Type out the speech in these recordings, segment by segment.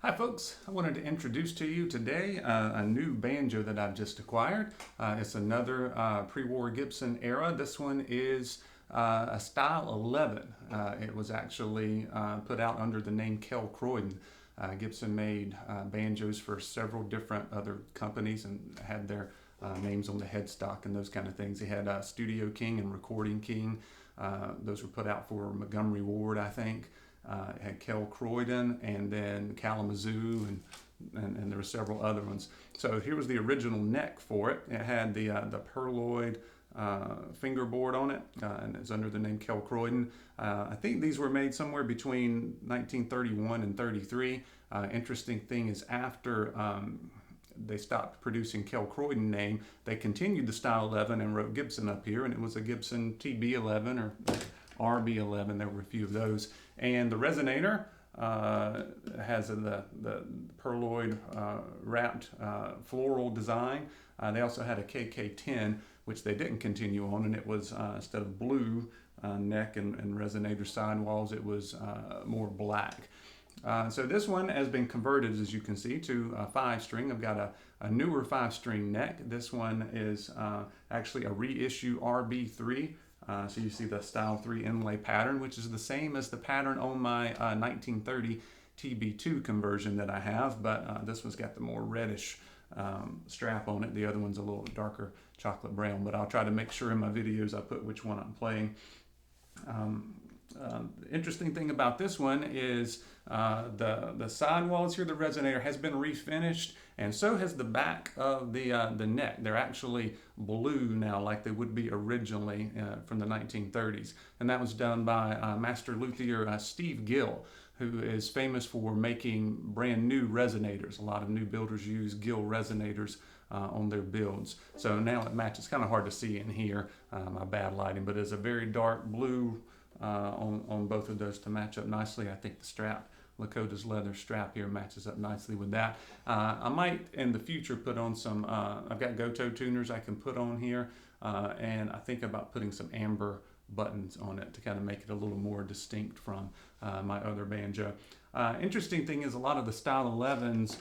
Hi folks, I wanted to introduce to you today a new banjo that I've just acquired. It's another pre-war Gibson era. This one is a Style 11. It was actually put out under the name Kel Kroydon. Gibson made banjos for several different other companies and had their names on the headstock and those kind of things. They had Studio King and Recording King. Those were put out for McNeil and Ward, I think. It had Kel Kroydon and then Kalamazoo and there were several other ones. So here was the original neck for it. It had the perloid fingerboard on it, and it's under the name Kel Kroydon. I think these were made somewhere between 1931 and 33. Interesting thing is after they stopped producing Kel Kroydon name, they continued the Style 11 and wrote Gibson up here, and it was a Gibson TB11 or RB11. There were a few of those. And the resonator has the perloid wrapped floral design. They also had a KK-10, which they didn't continue on, and it was instead of blue neck and resonator sidewalls, it was more black. So this one has been converted, as you can see, to a 5-string. I've got a newer 5-string neck. This one is actually a reissue RB3. So you see the Style 3 inlay pattern, which is the same as the pattern on my 1930 TB2 conversion that I have, but this one's got the more reddish strap on it. The other one's a little darker chocolate brown, but I'll try to make sure in my videos I put which one I'm playing. The interesting thing about this one is the sidewalls here, the resonator has been refinished, and so has the back of the neck. They're actually blue now, like they would be originally from the 1930s, and that was done by master luthier Steve Gill, who is famous for making brand new resonators. A lot of new builders use Gill resonators on their builds. So now it matches. It's kind of hard to see in here, my bad lighting, but it's a very dark blue on both of those to match up nicely. I think the strap, Lakota's leather strap here, matches up nicely with that. I might in the future put on some, I've got Goto tuners I can put on here, and I think about putting some amber buttons on it to kind of make it a little more distinct from my other banjo. Interesting thing is a lot of the Style 11s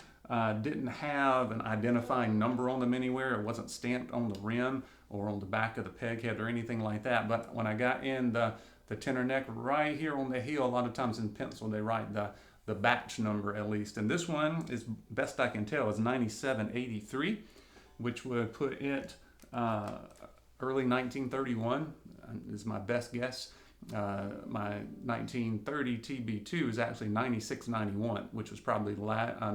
didn't have an identifying number on them anywhere. It wasn't stamped on the rim or on the back of the peg head or anything like that. But when I got in the tenor neck right here on the heel, a lot of times in pencil they write the batch number at least. And this one, is best I can tell, is 9783, which would put it early 1931 is my best guess. My 1930 TB2 is actually 9691, which was probably the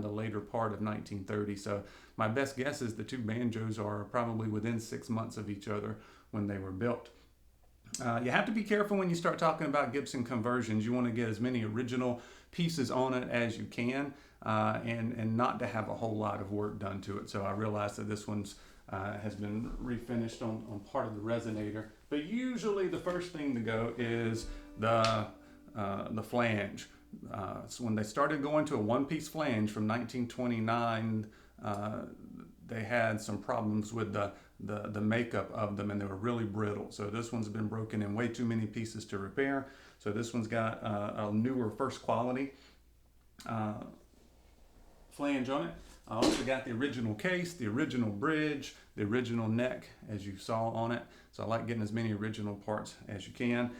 later part of 1930. So my best guess is the two banjos are probably within 6 months of each other when they were built. You have to be careful when you start talking about Gibson conversions. You want to get as many original pieces on it as you can, and not to have a whole lot of work done to it. So I realize that this one's has been refinished on part of the resonator, but usually the first thing to go is the flange. So when they started going to a one-piece flange from 1929, they had some problems with the makeup of them, and they were really brittle. So this one's been broken in way too many pieces to repair. So this one's got a newer first quality flange on it. I also got the original case, the original bridge, the original neck, as you saw on it. So I like getting as many original parts as you can.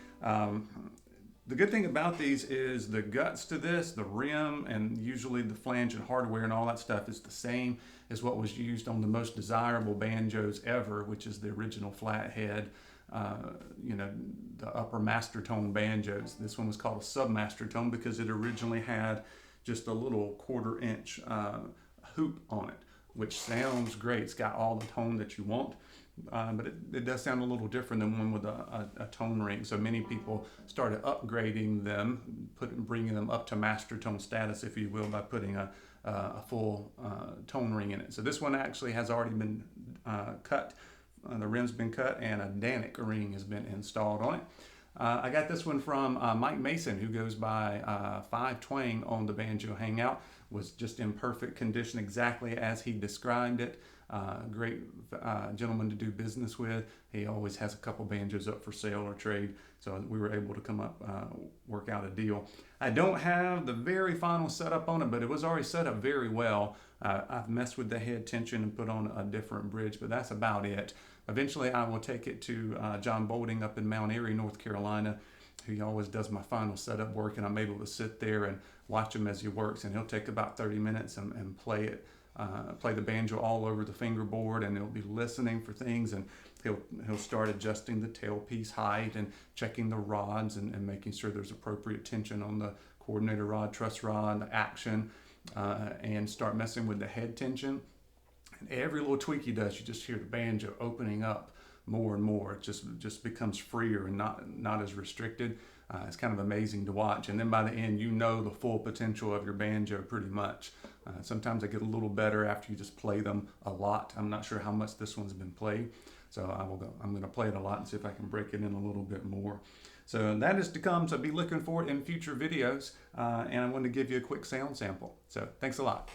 The good thing about these is the guts to this, the rim, and usually the flange and hardware and all that stuff is the same as what was used on the most desirable banjos ever, which is the original flathead, the upper master tone banjos. This one was called a sub-master tone because it originally had just a little 1/4 inch hoop on it, which sounds great. It's got all the tone that you want, but it does sound a little different than one with a tone ring. So many people started upgrading them, bringing them up to master tone status, if you will, by putting a full tone ring in it. So this one actually has already been cut. The rim's been cut and a Danik ring has been installed on it. I got this one from Mike Mason, who goes by 5 Twang on the Banjo Hangout. Was just in perfect condition, exactly as he described it. Great gentleman to do business with. He always has a couple banjos up for sale or trade, so we were able to come up, work out a deal. I don't have the very final setup on it, but it was already set up very well. I've messed with the head tension and put on a different bridge, but that's about it. Eventually, I will take it to John Bolding up in Mount Airy, North Carolina, who always does my final setup work, and I'm able to sit there and watch him as he works. And he'll take about 30 minutes and play it, play the banjo all over the fingerboard, and he'll be listening for things, and he'll start adjusting the tailpiece height and checking the rods and making sure there's appropriate tension on the coordinator rod, truss rod, the action, and start messing with the head tension. And every little tweak he does, you just hear the banjo opening up more and more. It just becomes freer and not as restricted. It's kind of amazing to watch. And then by the end, you know the full potential of your banjo pretty much. Sometimes I get a little better after you just play them a lot. I'm not sure how much this one's been played, so I'm going to play it a lot and see if I can break it in a little bit more. So that is to come, so be looking for it in future videos. And I wanted to give you a quick sound sample. So thanks a lot.